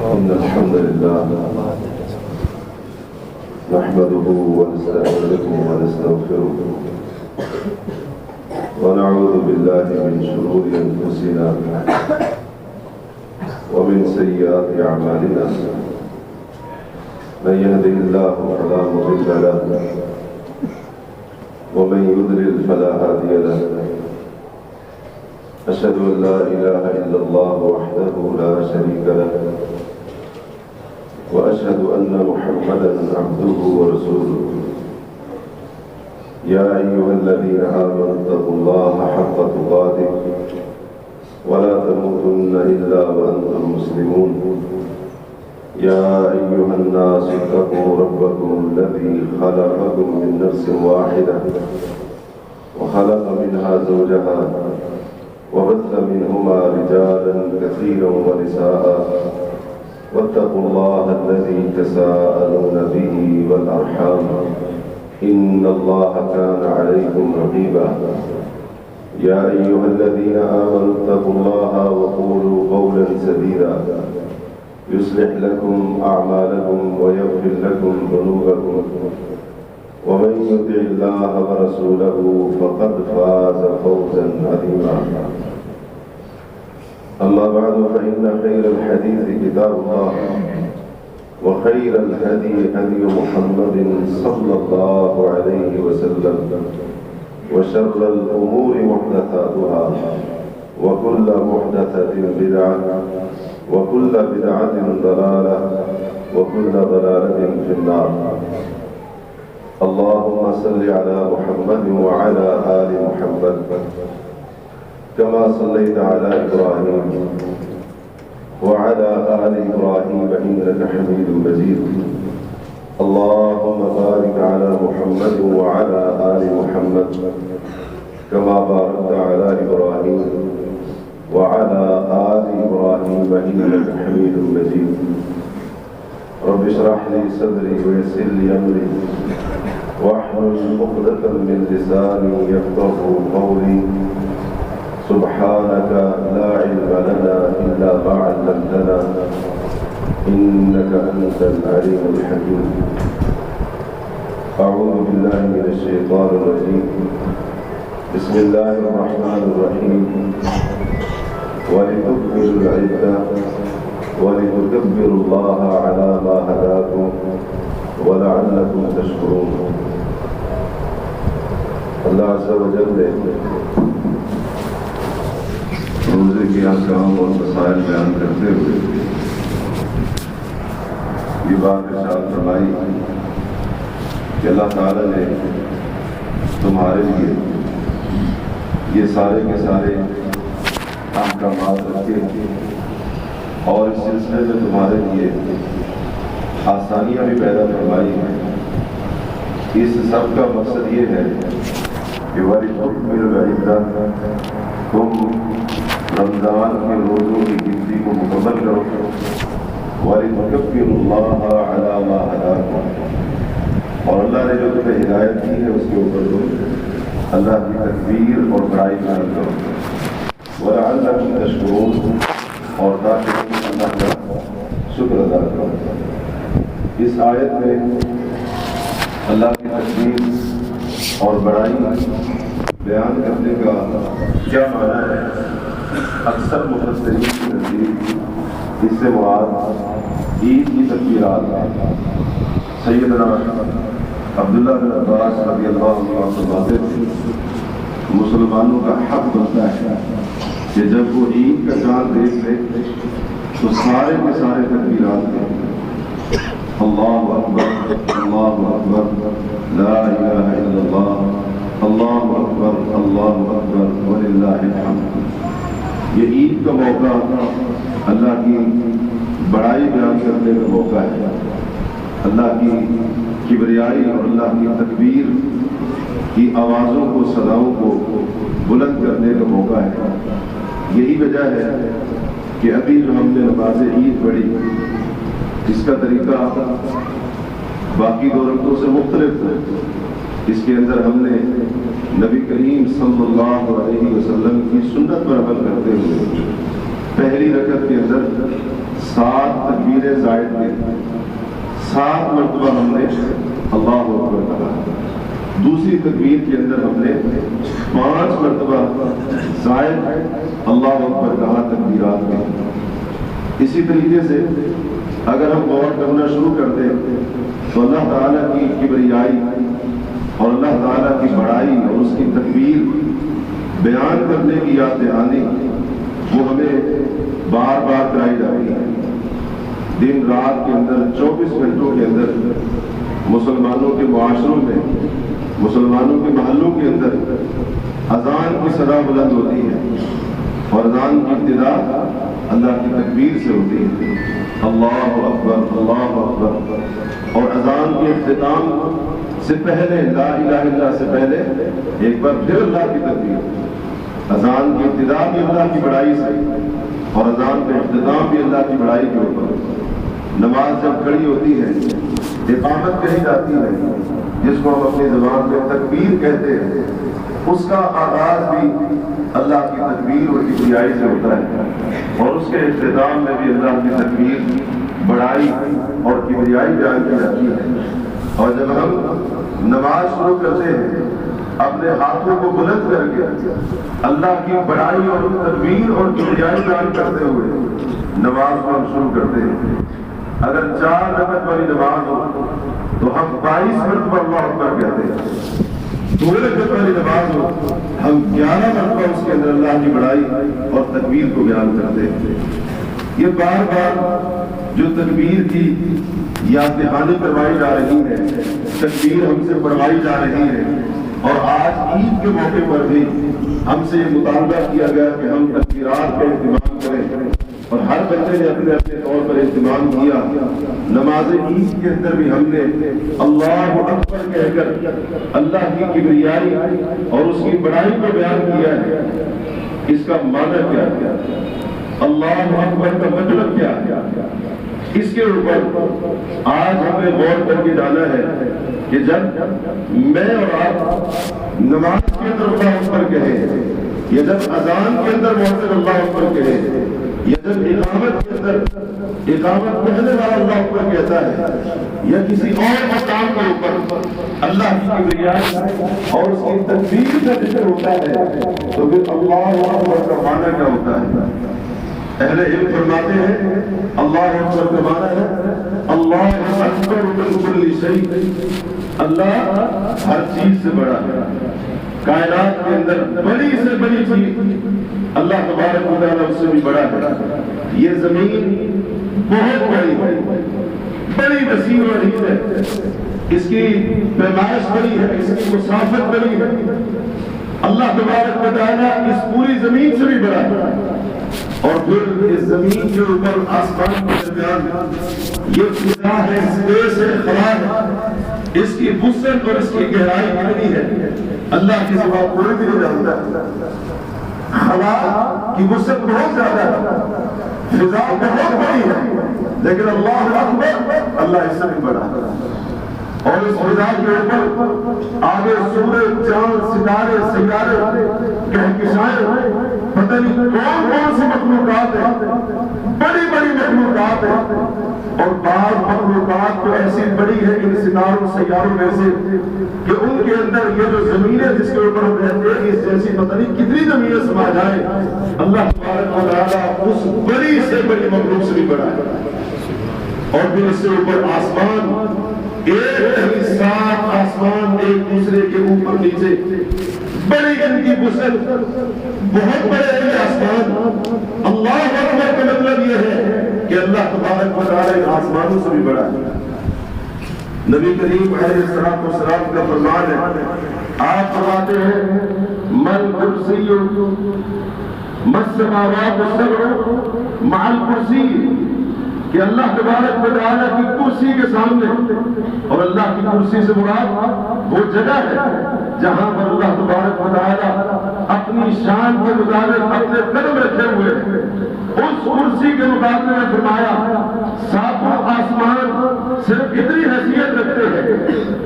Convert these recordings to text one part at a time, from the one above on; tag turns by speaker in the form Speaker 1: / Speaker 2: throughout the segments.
Speaker 1: إن الحمد لله نحمده ونستعينه ونستغفره ونعوذ بالله من شرور أنفسنا ومن سيئات أعمالنا من يهده الله فلا مضل له ومن يضلل فلا هادي له أشهد أن لا إله إلا الله وحده لا شريك له وأشهد أن محمدا عبده ورسوله يا أيها الذين آمنوا اتقوا الله حق تقاته ولا تموتن إلا وأنتم مسلمون يا أيها الناس اتقوا ربكم الذي خلقكم من نفس واحدة وخلق منها زوجها وبث منهما رجالا كثيرا ونساء واتقوا الله الذي تساءلون به والأرحام إن الله كان عليكم رقيبا يا أيها الذين آمنوا اتقوا الله وقولوا قولا سديدا يصلح لكم أعمالكم ويغفر لكم ذنوبكم ومن يطع الله ورسوله فقد فاز فوزا عظيما أما بعد فإن خير الحديث كتاب الله وخير الهدي هدي محمد صلى الله عليه وسلم وشر الأمور محدثاتها وكل محدثة بدعة وكل بدعة ضلالة وكل ضلالة في النار اللهم صل على محمد وعلى آل محمد كما صليت على إبراهيم وعلى آل إبراهيم إنك حميد مجيد اللهم بارك على محمد وعلى آل محمد كما باركت على إبراهيم وعلى آل إبراهيم إنك حميد مجيد رب اشرح لي صدري ويسر لي أمري واحلل عقدة من لساني يفقهوا قولي سبحانك لا علم لنا إلا ما علمتنا إنك أنت العليم الحكيم أعوذ بالله من الشيطان الرجيم بسم الله الرحمن الرحيم ولتكملوا العدة ولتكبروا الله على ما هداكم ولعلكم تشكرون اللہ عز و جل روزے کے احکام اور مسائل بیان کرتے ہوئے یہ بات ارشاد فرمائی کہ اللہ تعالیٰ نے تمہارے لیے یہ سارے کے سارے احکامات رکھے اور اس سلسلے میں تمہارے لیے آسانیاں بھی پیدا فرمائی ہیں۔ اس سب کا مقصد یہ ہے کہ وَلِتُكْمِلُوا الْعِدَّةَ تم رمضان کے روزوں کی گنتی کو مکمل کرو وَلِتُكَبِّرُوا اللَّهَ عَلَى مَا هَدَاكُمْ اور اللہ نے جو تمہیں ہدایت کی ہے اس کے اوپر تم اللہ کی تکبیر اور بڑائی بیان کرو وَلَعَلَّكُمْ تَشْكُرُونَ اور تاکہ تم اللہ کا شکر ادا کرو۔ اس آیت میں اللہ کی تکبیر اور بڑائی بیان کرنے کا کیا معنی ہے؟ اکثر مفسرین کے نزدیک اس سے مراد عید کی تکبیرات سیدنا عبداللہ بن عباس رضی اللہ عنہ فرماتے تھے مسلمانوں کا حق بنتا ہے کہ جب وہ عید کا چاند دیکھ لے تو سارے کے سارے تکبیرات کریں اللہ اکبر لا الہ الا اللہ اللہ اکبر وللہ الحمد۔ یہ عید کا موقع اللہ کی بڑائی بیان کرنے کا موقع ہے، اللہ کی کبریائی اور اللہ کی تکبیر کی آوازوں کو صداؤں کو بلند کرنے کا موقع ہے۔ یہی وجہ ہے کہ ابھی جو ہم نے نماز عید پڑھی اس کا طریقہ باقی دو رکعتوں سے مختلف ہے۔ اس کے اندر ہم نے نبی کریم صلی اللہ علیہ وسلم کی سنت پر عمل کرتے ہوئے پہلی رکعت کے اندر 7 تکبیر تکبیر زائد میں 7 مرتبہ ہم نے اللہ اکبر کہا، دوسری تکبیر کے اندر ہم نے 5 مرتبہ زائد اللہ اکبر کہا تکبیرات میں۔ اسی طریقے سے اگر ہم غور کرنا شروع کر دیں تو اللہ تعالیٰ کی کبریائی اور اللہ تعالیٰ کی بڑائی اور اس کی تکبیر بیان کرنے کی یاد دہانی وہ ہمیں بار بار کرائی جاتی ہے۔ دن رات کے اندر 24 گھنٹوں کے اندر مسلمانوں کے معاشروں میں، مسلمانوں کے محلوں کے اندر اذان کی صدا بلند ہوتی ہے اور اذان کی ابتدا اللہ کی تکبیر سے ہوتی ہے، اللہ اکبر اللہ اکبر، اور اذان کے اختتام سے پہلے لا الہ الا اللہ سے پہلے ایک بار پھر اللہ کی تکبیر۔ اذان کی ابتدا بھی اللہ کی بڑائی سے اور اذان کا اختتام بھی اللہ کی بڑائی کے اوپر۔ نماز جب کھڑی ہوتی ہے، اقامت کہی جاتی ہے جس کو ہم اپنی زبان میں تکبیر کہتے ہیں، اس کا آغاز بھی اللہ کی تکبیر اور کبریائی سے ہوتا ہے اور اس کے اختتام میں بھی اللہ کی تکبیر، بڑائی اور کبریائی بیان کی جاتی ہے۔ اور جب ہم نماز شروع کرتے ہیں اپنے ہاتھوں کو بلند کر کے اللہ کی بڑائی اور تکبیر اور کبریائی بیان کرتے ہوئے نماز کو ہم شروع کرتے ہیں۔ اگر 4 رکعت والی نماز ہو تو ہم 22 مرتبہ اللہ اکبر کہتے ہیں، 2 رکعت والی نماز ہو ہم 11 مرتبہ اس کے اندر اللہ کی بڑائی اور تکبیر کو بیان کرتے ہیں۔ یہ بار بار جو تکبیر کی یاد دہانی کروائی جا رہی ہے، تکبیر ہم سے پڑھوائی جا رہی ہے، اور آج عید کے موقع پر بھی ہم سے یہ مطالبہ کیا گیا کہ ہم تکبیرات کا اہتمام کریں، اور ہر بچے نے اپنے اپنے طور پر اہتمام کیا۔ نماز عید کے اندر بھی ہم نے اللہ اکبر کہہ کر اللہ کی کبریائی اور اس کی بڑائی کو بیان کیا ہے۔ اس کا معنی کیا ہے؟ اللہ اکبر کا مطلب کیا ہے؟ اس کے اوپر آج ہمیں غور کر کے جانا ہے کہ جب میں اور آپ نماز کے اندر اللہ اکبر کہیں، یا جب اذان کے اندر محسن اللہ اکبر کہیں، یا جب اقامت کے اندر اقامت کہنے والا اللہ اکبر کہتا ہے، یا کسی اور مقام کے اوپر اللہ کی کبریائی اور اس کی تکبیر کا ذکر ہوتا ہے، تو پھر اللہ اکبر کا معنی کیا ہوتا ہے؟ اہل علم فرماتے ہیں اللہ اکبر کا معنی ہے اللہ اکبر من کل شیء، اللہ ہر چیز سے بڑا ہے۔ کائنات کے اندر بڑی سے بڑی چیز اللہ تبارک و تعالیٰ اس سے بھی بڑا ہے۔ یہ زمین بہت بڑی ہے، بڑی وسیع و عریض ہے، اس کی پیمائش بڑی ہے، اس کی مسافت بڑی ہے۔ اللہ تبارک و تعالیٰ اس پوری زمین سے بھی بڑا ہے، اور پھر اس زمین کے اوپر آسمان کے درمیان یہ فضا ہے، اسپیس ہے، خلا ہے، اس کی وسعت اور اس کی گہرائی کتنی ہے اللہ کی سوا کوئی بھی نہیں جانتا ہے۔ خلا کی وسعت بہت زیادہ ہے، فضا بہت بڑی ہے، لیکن اللہ اکبر اللہ اس سے بھی بڑا ہے۔ اور اس فضا کے اوپر آگے سورج، چاند، ستارے، سیارے، کہکشائیں، پتہ نہیں کون کون سی مخلوقات ہیں، بڑی بڑی مخلوقات ہیں، اور بعض مخلوقات تو ایسی بڑی ہے ان ستاروں سیاروں میں سے کہ ان کے اندر یہ جو زمین ہے جس کے اوپر ہم رہتے ہیں اس جیسی پتہ نہیں کتنی زمینیں سما جائیں، اللہ تبارک و تعالیٰ اس بڑی سے بڑی مخلوق سے بھی بڑا ہے۔ اور پھر اس سے اوپر آسمان، ایک نہیں 7 آسمان ایک دوسرے کے اوپر نیچے، بڑی ان کی وسعت، بہت بڑے ہیں آسمان۔ اللہ اکبر کا مطلب یہ ہے کہ اللہ تبارک و تعالیٰ آسمانوں سے بھی بڑا ہے۔ نبی کریم علیہ الصلوۃ والسلام کا فرمان ہے، آپ فرماتے ہیں من کرسی السماوات السبع مع الکرسی، کہ اللہ تبارک و تعالیٰ کی کرسی کے سامنے، اور اللہ کی کرسی سے مراد وہ جگہ ہے جہاں پر اللہ تبارک و تعالیٰ اپنی شان کے مطابق اپنے قدم رکھے ہوئے، اس کرسی کے مقابلے میں فرمایا 7 آسمان صرف اتنی حیثیت رکھتے ہیں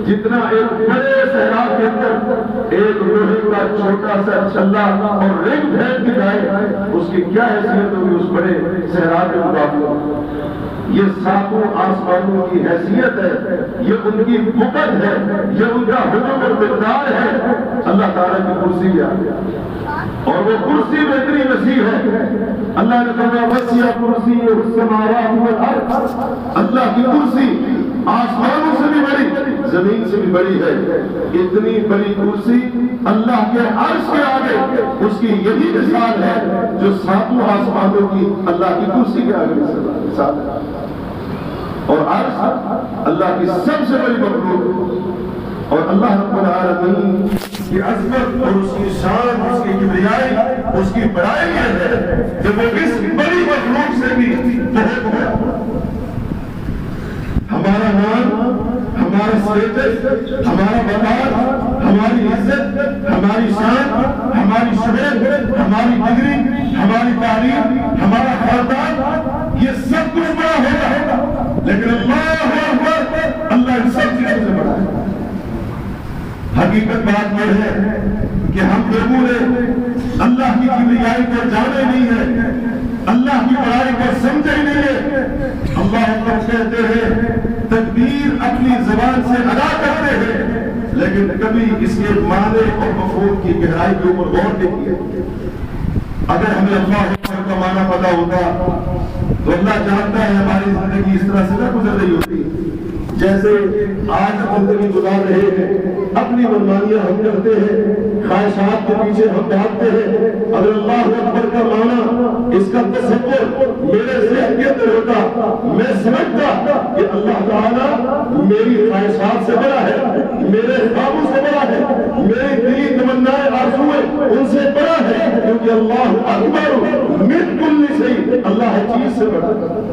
Speaker 1: جتنا ایک بڑے صحرا کے اندر ایک لوہے کا چھوٹا سا چھلا اور رنگ پھینک دی جائے، اس کی کیا حیثیت ہوگی اس بڑے صحرا کے مقابلے۔ یہ ساتوں آسمانوں کی حیثیت ہے، یہ ان کی بکت ہے، یہ ان کا حکم اور مقدار ہے۔ اللہ تعالیٰ کی کرسی کیا اور وہ کرسی میں اتنی وسیع ہے، اللہ نے فرمایا وسیع کرسیہ السماوات والارض، اللہ کی کرسی آسمانوں سے بھی بڑی، زمین سے بھی بڑی ہے۔ اتنی بڑی کرسی اللہ کے عرش کے آگے، اس کی یہی مثال ہے جو ساتوں آسمانوں کی اللہ کی کرسی کے آگے مثال ہے۔ اور عرش اللہ کی سب سے بڑی مخلوق، اور اللہ رب العالمین کی عظمت اور اس کی شان، اس کی کبریائی، اس کی بڑائی یہ ہے کہ وہ اس بڑی مخلوق سے بھی بہت ہے۔ ہمارا نام، ہمارا اسٹیٹس، ہمارا وقار، ہماری عزت، ہماری شان، ہماری شہرت، ہماری ڈگری، ہماری تعلیم، ہمارا خاندان، یہ سب کچھ بڑا ہوگا، لیکن اللہ اکبر، اللہ ان سب چیزوں سے بڑا ہے۔ حقیقت بات یہ ہے کہ ہم لوگوں نے اللہ کی کبریائی کو جانے نہیں ہے، اللہ کی بڑائی کو سمجھے ہی نہیں ہے۔ اللہ اکبر کہتے ہیں، تکبیر اپنی زبان سے ادا کرتے ہیں، لیکن کبھی اس کے معنی اور مفہوم کی گہرائی کے اوپر غور نہیں کیا۔ اگر ہمیں اللہ اکبر کا معنی پتا ہوتا تو اللہ جانتا ہے ہماری زندگی اس طرح سے نہ گزر رہی ہوتی جیسے آج ہم زندگی گزار رہے ہیں۔ اپنی منمانیاں ہم کرتے ہیں، خواہشات کے پیچھے ہم بھاگتے ہیں۔ اگر اللہ اکبر کا معنی، اس کا تصور میرے ذہن کے اندر ہوتا، میں سمجھتا کہ اللہ تعالیٰ میری خواہشات سے بڑا ہے، میرے خوابوں سے بڑا ہے، میری دلی تمنائیں آرزوئیں ان سے بڑا ہے، کیونکہ اللہ اکبر من کل شیء، اللہ ہر چیز سے بڑا ہے۔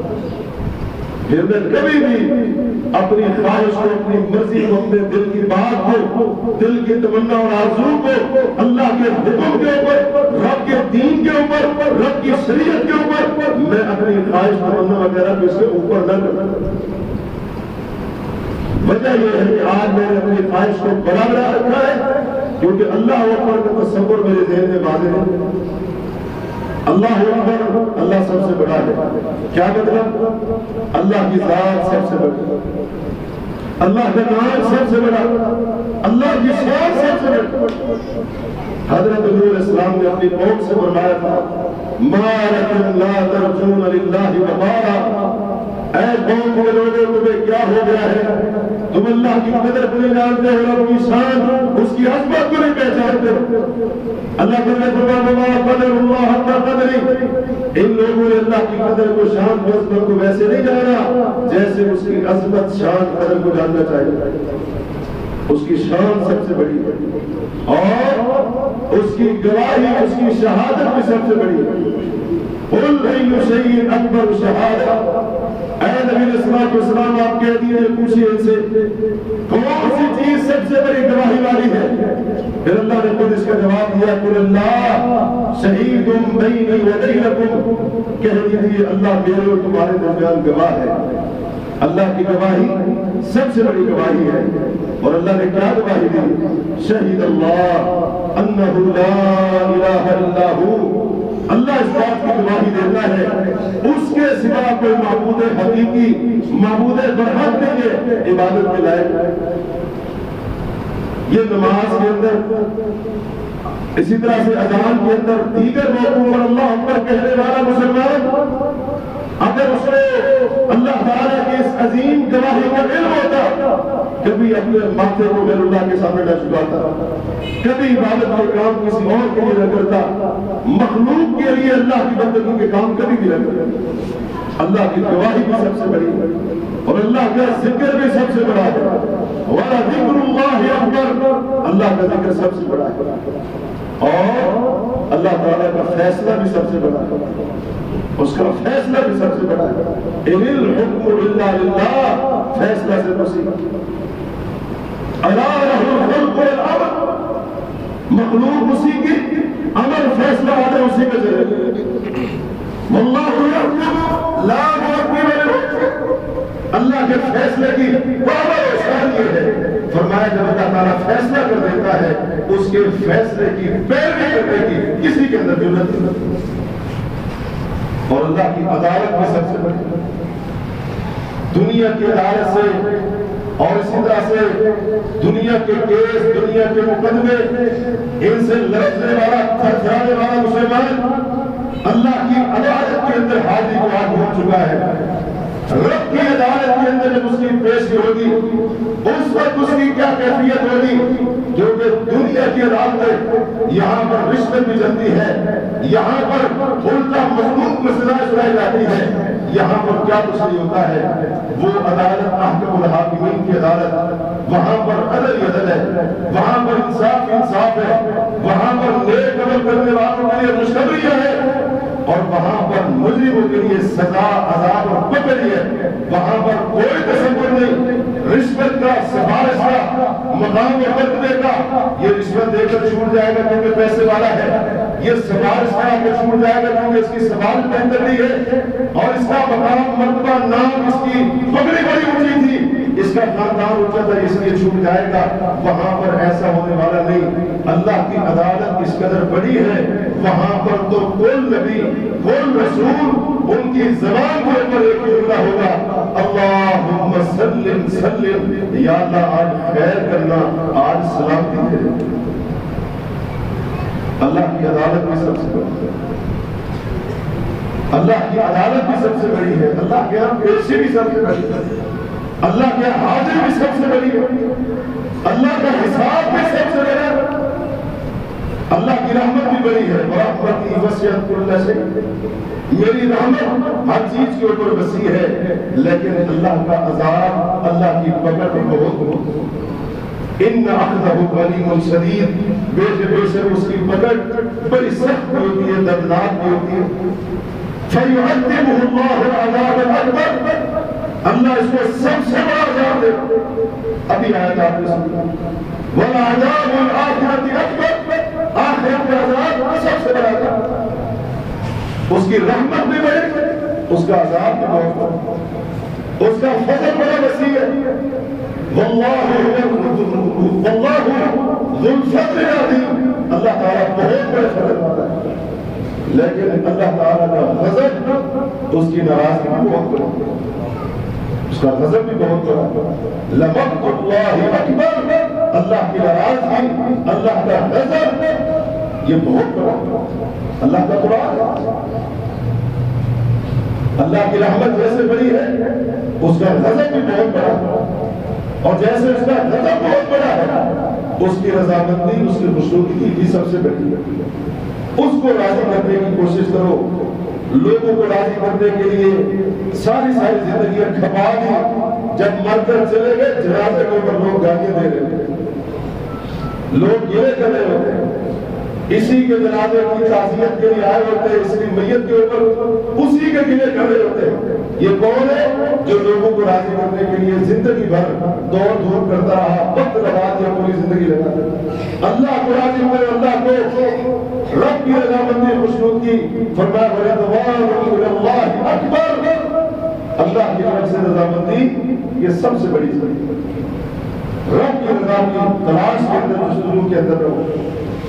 Speaker 1: پھر میں کبھی بھی اپنی خواہش کو، اپنی مرضی کو، اپنے دل کی بات کو، دل کی تمنا اور آرزو کو اللہ کے حکم کے اوپر، رب کے دین کے اوپر، رب کی شریعت کے اوپر، میں اپنی خواہش تمنا وغیرہ کو اس سے اوپر نہ کروں۔ وجہ یہ ہے کہ آج میں نے اپنی خواہش کو بڑا بڑا رکھا ہے، کیونکہ اللہ اکبر کا تصور میرے ذہن میں واضح ہے۔ اللہ اکبر، اللہ سب سے بڑا ہے۔ کیا مطلب؟ اللہ کی ذات سب سے بڑی، اللہ کا نام سب سے بڑا، اللہ کی شان سب سے بڑی۔ حضرت نوح علیہ السلام نے اپنی قوم سے فرمایا تھا، مَا لَكُمْ لَا تَرْجُونَ لِلَّهِ وَقَارًا، اے قوم کے لوگوں تمہیں کیا ہو گیا ہے؟ تم اللہ کی قدر کو نہیں جانتے ہو، رب کی شان، اس کی عظمت کو نہیں پہچانتے۔ اللہ تعالیٰ فرمایا قدر اللہ حق قدری، ان لوگوں نے اللہ کی قدر کو، شان کو، عظمت کو ویسے نہیں جانا جیسے اس کی عظمت، شان، قدر کو جاننا چاہیے۔ اس کی شان سب سے بڑی ہے اور اس کی گواہی، اس کی شہادت بھی سب سے بڑی ہے۔ قُلْ أَيُّ شَيْءٍ أَكْبَرُ شَهَادَةً، اے نبی علیہ السلام آپ کہہ دیجئے، پوچھئے ان سے کون سی چیز سب سے بڑی گواہی والی ہے؟ پھر اللہ نے خود اس کا جواب دیا، قُلِ اللَّهُ شَهِيدٌ بَيْنِي وَبَيْنَكُمْ، کہہ دیجئے اللہ میرے اور تمہارے درمیان گواہ ہے۔ اللہ کی گواہی سب سے بڑی گواہی ہے۔ اور اللہ نے کیا گواہی دی؟ شہید اللہ انہ لا الہ الا ہو، اللہ اس بات کی گواہی دیتا ہے اس کے سوا کوئی معبود حقیقی، معبود برحق نہیں ہے، عبادت کے لائق ہے۔ یہ نماز کے اندر، اسی طرح سے اذان کے اندر، دیگر موقعوں پر اللہ اکبر کہنے والا مسلمان اگر اس نے اللہ تعالیٰ کی اس عظیم گواہی کا علم ہوتا، کبھی اپنے ماتھے کو غیر اللہ کے سامنے نہ جھکاتا، کبھی عبادت کے کام کسی اور کے لیے نہ کرتا، مخلوق کے لیے اللہ کی بندگی کے کام کبھی بھی نہ کرتا۔ اللہ کی گواہی بھی سب سے بڑی ہے اور اللہ کا ذکر بھی سب سے بڑا ہے۔ وَلَذِكْرُ اللَّهِ أَكْبَرُ، اللہ کا ذکر سب سے بڑا ہے اور اللہ تعالیٰ کا فیصلہ بھی سب سے بڑا ہے، اس کا فیصلہ بھی سب سے بڑا ہے۔ اِنِ الْحُكْمُ إِلَّا لِلَّهِ، فیصلہ سے بسی أَلَا لَهُ الْخَلْقُ وَالْأَمْرُ، مخلوق اسی کی، امر فیصلہ آدھے اسی میں چلے۔ وَاللَّهُ يَحْكُمُ لَا مُعَقِّبَ لِحُكْمِهِ، اللہ کے فیصلے کی بابر شان یہ ہے، فرمایا جب اللہ تعالیٰ فیصلہ کر دیتا ہے اس کے فیصلے کی پیروی کرنے کی کسی کے اندر ضرورت نہیں، اور اللہ کی عدالت بھی سب سے بڑی۔ دنیا کی عدالت سے اور اسی طرح سے دنیا کے کیس، دنیا کے مقدمے، ان سے لڑنے والا، تھرتھرانے والا مسلمان اللہ کی عدالت کے اندر حاضری کو آگ ہو چکا ہے۔ رب کی عدالت کے اندر جب اس کی پیشی ہوگی، اس وقت اس کی کیا کیفیت ہوگی؟ جو کہ دنیا کی عدالت یہاں پر رشوت بھی چلتی ہے، یہاں پر الٹا مخلوق میں سزائیں سنائی جاتی ہے، یہاں پر کیا کچھ نہیں ہوتا ہے۔ وہ عدالت احکم الحاکمین کی عدالت، وہاں پر عدل ہی عدل ہے، وہاں پر انصاف ہی انصاف ہے، وہاں پر نیک عمل کرنے والوں کے لیے خوشخبری ہے، اور وہاں پر مجرموں کے لیے سزا، عذاب اور پکڑ ہے۔ وہاں پر کوئی تصور نہیں رشوت کا، سفارش کا، مقام اور مرتبے کا۔ یہ رشوت دے کر چھوٹ جائے گا کیونکہ پیسے والا ہے، یہ سفارش کرا کر چھوٹ جائے گا کیونکہ اس کی سفارش بہتر نہیں ہے، اور اس کا مقام، مرتبہ، نام، اس کی پگڑی بڑی اونچی تھی، اس کا خاندان اونچا تھا، اس لیے چھوٹ جائے گا۔ وہاں پر ایسا ہونے والا نہیں۔ اللہ کی عدالت اس قدر بڑی ہے، وہاں پر تو کوئی نبی، کوئی رسول، ان کی زبان کے اوپر ایک جملہ ہوگا، اللہم سلم سلم، یا اللہ آج خیر کرنا، آج سلامتی دے۔ اللہ کی عدالت بھی سب سے بڑی ہے، اللہ کی عدالت بھی سب سے بڑی ہے، اللہ کے ہاں پیشی بھی سب سے بڑی ہے، اللہ کے حاضر بھی سب سے بڑی ہے، اللہ کا حساب بھی سب سے بڑا ہے، اللہ کی رحمت بھی بڑی ہے۔ رحمتی وسعت کل شیء، میری رحمت ہر چیز کے اوپر وسیع ہے، لیکن اللہ کا عذاب، اللہ کی پکڑ بہت، ان اخذہ علیم شدید، بے شک اس کی پکڑ بڑی سخت ہوتی ہے، دردناک بھی ہوتی ہے۔ فیعذبہ اللہ العذاب الاکبر، اللہ اس کو سب سے بڑا عذاب دے۔ ابھی آیت آپ نے سنی، والعذاب الآخرۃ اکبر، آخرت کا عذاب سب سے بڑا عذاب۔ اس کی رحمت بھی بڑی، اس کا عذاب بھی بہت بڑا، اس کا فضل بڑا وسیع ہے۔ واللہ ذو الفضل العظیم، اللہ تعالیٰ بہت بڑے فضل والا ہے، لیکن اللہ تعالیٰ کا غضب، اس کی ناراضگی بھی بہت بڑی، اس کا غضب بھی بہت بڑا۔ لمقت اللہ اکبر، اللہ کی ناراضگی، اللہ کا غضب، یہ بہت بڑا۔ اللہ کا قرآن، اللہ کی رحمت جیسے بڑی ہے، اس کا غضب بھی بہت بڑا، اور جیسے اس کا غضب بہت بڑا ہے، اس کی رضامندی، اس کی خوشنودی بھی سب سے بڑی ہے۔ اس کو راضی کرنے کی کوشش کرو، لوگوں کو راضی کرنے کے لیے ساری زندگیاں کھپا دی، جب مر کر چلے گئے جنازے کے اوپر لوگ گالیاں دے رہے ہیں، لوگ گلے کر رہے ہوتے ہیں، اسی کے جنازے کی تعزیت کے لیے آئے ہوتے ہیں، اس کی میت کے اوپر اسی کے گلے کر رہے ہوتے ہیں۔ یہ کون ہے جو لوگوں کو راضی کرنے کے لیے زندگی بھر دوڑ دھوپ کرتا رہا، وقت لگا دیا، پوری زندگی لگا دیا؟ اللہ کو راضی کرے، اللہ کو رب کی رضامندی، خوشنودی، فرمایا ورضوان من اللہ اکبر، اللہ کی طرف سے رضامندی یہ سب سے بڑی چیز ہے۔ رب کی رضا کی تلاش کے اندر، خوشنودی کے اندر رہو،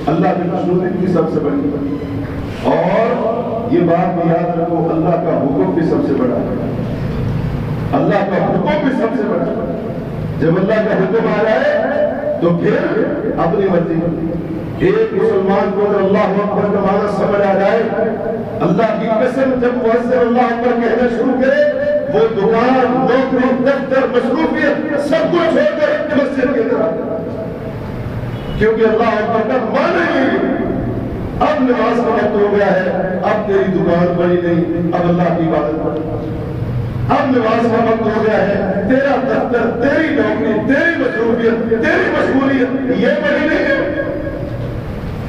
Speaker 1: اللہ کی خوشنودی کی سب سے بڑی، اور یہ بات بھی یاد رکھو، اللہ کا حکم بھی سب سے بڑا ہے، اللہ کا حکم بھی سب سے بڑا ہے۔ جب اللہ کا حکم آ جائے تو پھر اپنی مرضی، ایک مسلمان کو اگر اللہ اکبر کا معنی سمجھ آ جائے، اللہ کی قسم، جب مؤذن اللہ اکبر کہنا شروع کرے، وہ دکان، نوکری، دفتر، مصروفیت سب کچھ چھوڑ کر مسجد کے اندر آتا ہے، کیونکہ اللہ اکبر کا معنی ہی اب نماز کا وقت ہو گیا ہے، اب تیری دکان بڑی نہیں، اب اللہ کی عبادت بڑی، اب نماز کا وقت ہو گیا ہے، تیرا دفتر، تیری نوکری، تیری مصروفیت، تیری مشغولیت یہ بڑی نہیں ہے،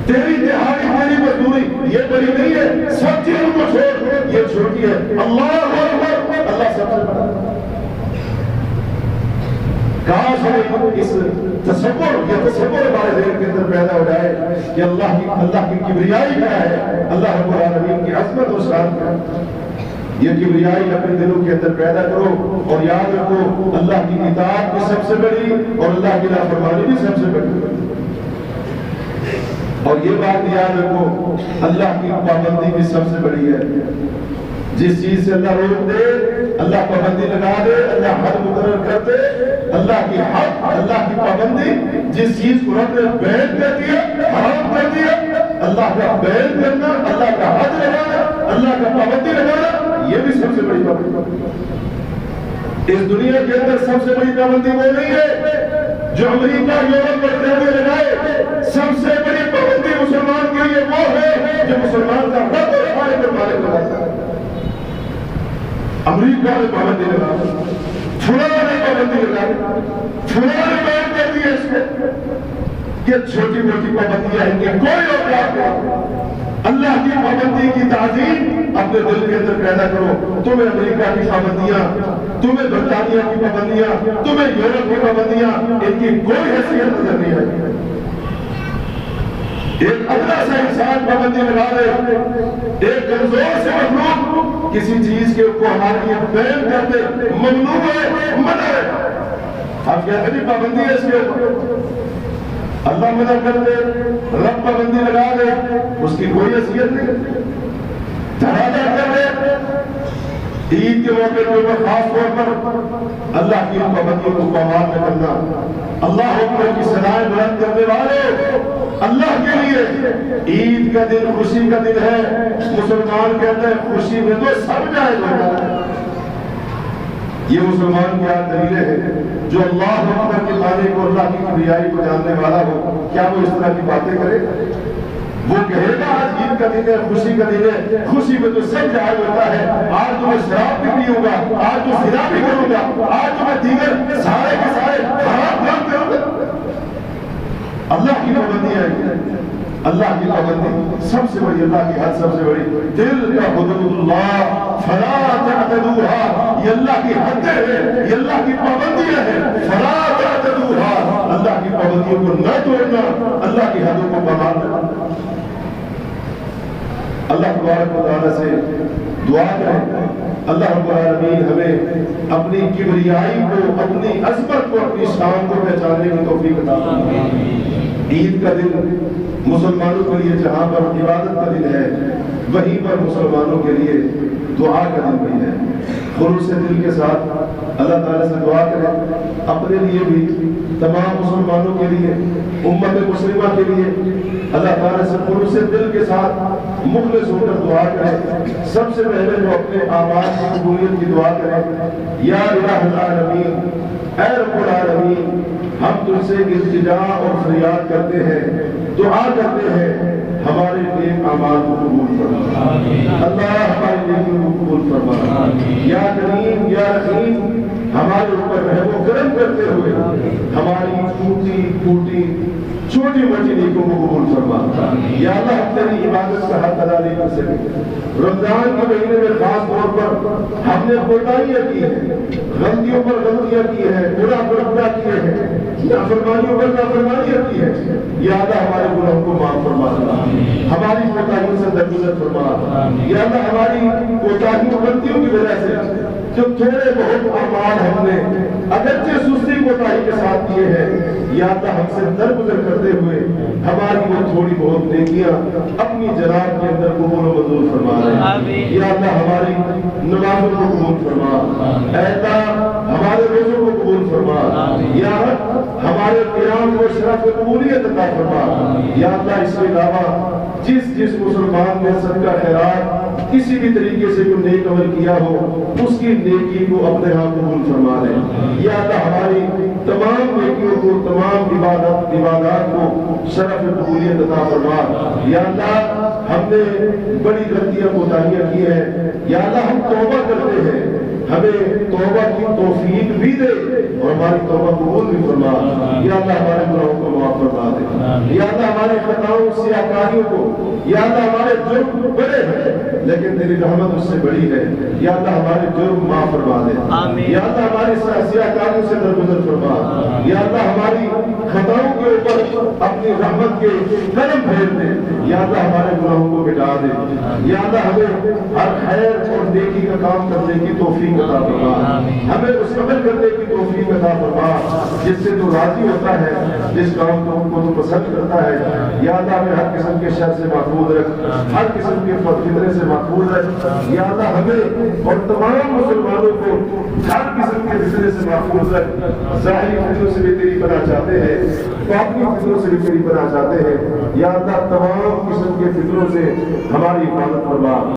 Speaker 1: تیری دہاڑی، تیری مزدوری یہ بڑی نہیں ہے، سب چیزوں کو چھوڑ، یہ چھوٹی ہے۔ اللہ اکبر، اللہ سب سے بڑا۔ کاش اس تصور، یہ تصور ہمارے ذہن کے اندر پیدا ہو جائے کہ اللہ کی کبریائی کیا ہے، اللہ رب العالمین کی عظمت اور شان کیا ہے۔ یہ کبریائی اپنے دلوں کے اندر پیدا کرو، اور یاد رکھو اللہ کی اطاعت بھی سب سے بڑی، اور اللہ کی نافرمانی بھی سب سے بڑی، اور یہ بات یاد رکھو اللہ کی پابندی بھی سب سے بڑی ہے۔ جس چیز سے اللہ روک دے اللہ پابندی لگا دے، اللہ حد مقرر کر دے، اللہ کی حد، اللہ کی پابندی، جس چیز کو رب نے بیان کر دیا، حرام کر دیا، اللہ کا بیان کرنا، اللہ کا حد لگانا، اللہ کا پابندی لگانا، یہ بھی سب سے بڑی پابندی۔ اس دنیا کے اندر سب سے بڑی پابندی وہ نہیں ہے جو امریکہ یورپ اور جرمنی لگائے، سب سے بڑی پابندی مسلمان کے لیے وہ ہے جو مسلمان کا رب اور خالق اور مالک لگاتا ہے۔ امریکہ نے پابندی لگا، فلاں نے پابندی لگا، فلاں نے بیان کر دیا اس کو، یہ چھوٹی موٹی پابندیاں ان کی کوئی اوقات نہیں۔ اللہ کی پابندی کی تعظیم اپنے دل کے اندر پیدا کرو۔ تمہیں امریکہ کی پابندیاں، تمہیں برطانیہ کی پابندیاں، تمہیں یورپ کی پابندیاں، ان کی کوئی حیثیت نظر نہیں آئی۔ ایک ادنا سا انسان پابندی لگا دے، ایک کمزور سے مخلوق کسی چیز کے کو ہمارے لیے بیان کر دے، ممنوع ہے، منع ہے، آپ کہتے ہیں پابندی ہے اس کے اوپر، اللہ منع کر دے، رب پابندی لگا دے، اس کی کوئی حیثیت نہیں۔ دھڑادا کر دے، عید کے موقع پر خاص طور پر اللہ کی پابندیوں کو پامال نہ کرنا، اللہ اکبر کی صدائیں بلند کرنے والے اللہ کے لیے عید کا دن خوشی کا دن ہے، مسلمان کہتے ہیں خوشی میں تو سب جائز ہوتا ہے۔ یہ مسلمان کیا دلیلیں ہیں جو اللہ اکبر کے معنی کو، اللہ کی کبریائی کو جاننے والا ہو، کیا وہ اس طرح کی باتیں کرے؟ وہ کہے گا آج عید کا دن ہے، خوشی کا دن ہے، خوشی میں تو سب جائز ہوتا ہے، آج تو میں شراب بھی پیوں گا، آج تو زنا بھی کروں گا، آج تو میں دیگر سارے کے سارے حرام کام کروں گا۔ اللہ کی پابندی ہے، اللہ کی پابندی سب سے بڑی، اللہ کی حد سب سے بڑی، دل کا حدود اللہ فلا تعتدوها، یہ اللہ کی حدیں ہیں، یہ اللہ کی پابندیاں ہیں، فلا تعتدوها، اللہ کی پابندیوں کو نہ توڑنا، اللہ کی حدوں کو پامال کرنا۔ اللہ تبارک و تعالیٰ سے دعا کریں اللہ رب العالمین ہمیں اپنی کبریائی کو، اپنی عظمت کو، اپنی شان کو پہچاننے کی توفیق عطا فرمائے۔ عید کا دن مسلمانوں کے لیے جہاں پر عبادت کا دن ہے، وہیں پر مسلمانوں کے لیے دعا کا دن بھی ہے۔ خلوص دل کے ساتھ اللہ تعالیٰ سے دعا کریں، اپنے لیے بھی، تمام مسلمانوں کے لیے، امت مسلمہ کے لیے اللہ تعالیٰ سے خلوص دل کے ساتھ مخلص ہو کر دعا کریں۔ سب سے پہلے جو اپنے اعمال کی قبولیت کی دعا کریں، یا الہ العالمین، اے رب العالمین، ہم تجھ سے التجا اور فریاد کرتے ہیں، دعا کرتے ہیں، ہمارے نیک اعمال کو قبول فرما، اللہ ہمارے نیکیوں کو قبول فرما، یا کریم یا رحیم، ہمارے اوپر رحم و کرم کرتے ہوئے ہماری ٹوٹی پھوٹی چھوٹی موٹی نیکیوں کو قبول فرما۔ یا اللہ ہم تیری عبادت کا حق ادا نہیں کر سکے، رمضان کے مہینے میں خاص طور پر ہم نے کوتاہیاں کی ہیں، غلطیوں پر غلطیاں کی ہیں، گناہ پر گناہ کیے ہیں، نافرمانیوں پر نافرمانیاں کی ہیں، یا اللہ ہمارے گناہوں کو معاف فرما، ہماری کوتاہیوں سے درگزر فرما۔ یا اللہ ہماری کوتاہیوں غلطیوں کی وجہ سے جو تھوڑے بہت اعمال ہم نے اگرچہ سستی کوتاہی کے ساتھ کیے ہیں، یا اللہ ہم سے درگزر کرتے ہوئے ہماری وہ تھوڑی بہت نیکیاں اپنی جناب کے اندر قبول و منظور فرما رہے، یا اللہ ہماری نمازوں کو قبول فرما، اے اللہ ہمارے روزوں کو قبول فرما، یا ہمارے قیام کو شرف قبولیت عطا فرما۔ یا اللہ اس کے علاوہ جس مسلمان نے صدقہ خیرات کسی بھی طریقے سے کوئی نیک عمل کیا ہو، اس کی نیکی کو اپنے ہاں قبول فرما لے۔ یا اللہ ہماری تمام نیکیوں کو، تمام عبادات کو شرف قبولیت عطا فرما۔ یا اللہ ہم نے بڑی غلطیاں کوتاہیاں کی ہیں، یا اللہ ہم توبہ کرتے ہیں، ہمیں توبہ کی توفیق بھی دے اور ہماری توبہ قبول بھی فرما۔ یا اللہ ہمارے گناہوں کو معاف فرما دے، یا اللہ ہماری خطاؤں سیاکاریوں کو، یا اللہ ہمارے جرم بڑے ہیں لیکن تیری رحمت اس سے بڑی ہے، یا اللہ ہمارے جرم معاف فرما دے، یا اللہ ہماری سیاکاریوں سے درگزر فرما، یا اللہ ہماری خطاؤں کے اوپر اپنی رحمت کے کرم پھیر دے، یا اللہ ہمارے گناہوں کو مٹا دے، یا اللہ ہمیں ہر خیر اور نیکی کا کام کرنے کی توفیق عطا فرما، ہمیں اس عمل کرنے کی توفیق عطا فرما جس سے تو راضی ہوتا ہے، جس کام کو تو پسند کرتا ہے۔ یا اللہ ہمیں ہر قسم کے شر سے محفوظ رکھ، ہر قسم کے فتنے سے محفوظ رکھ۔ یا اللہ ہمیں اور تمام مسلمانوں کو ہر قسم کے فتنے سے محفوظ رکھ۔ ظاہری فتنوں سے بھی تیری پناہ چاہتے ہیں، باطنی فتنوں سے بھی تیری پناہ چاہتے ہیں۔ یا اللہ تمام قسم کے فتنوں سے ہماری حفاظت فرما۔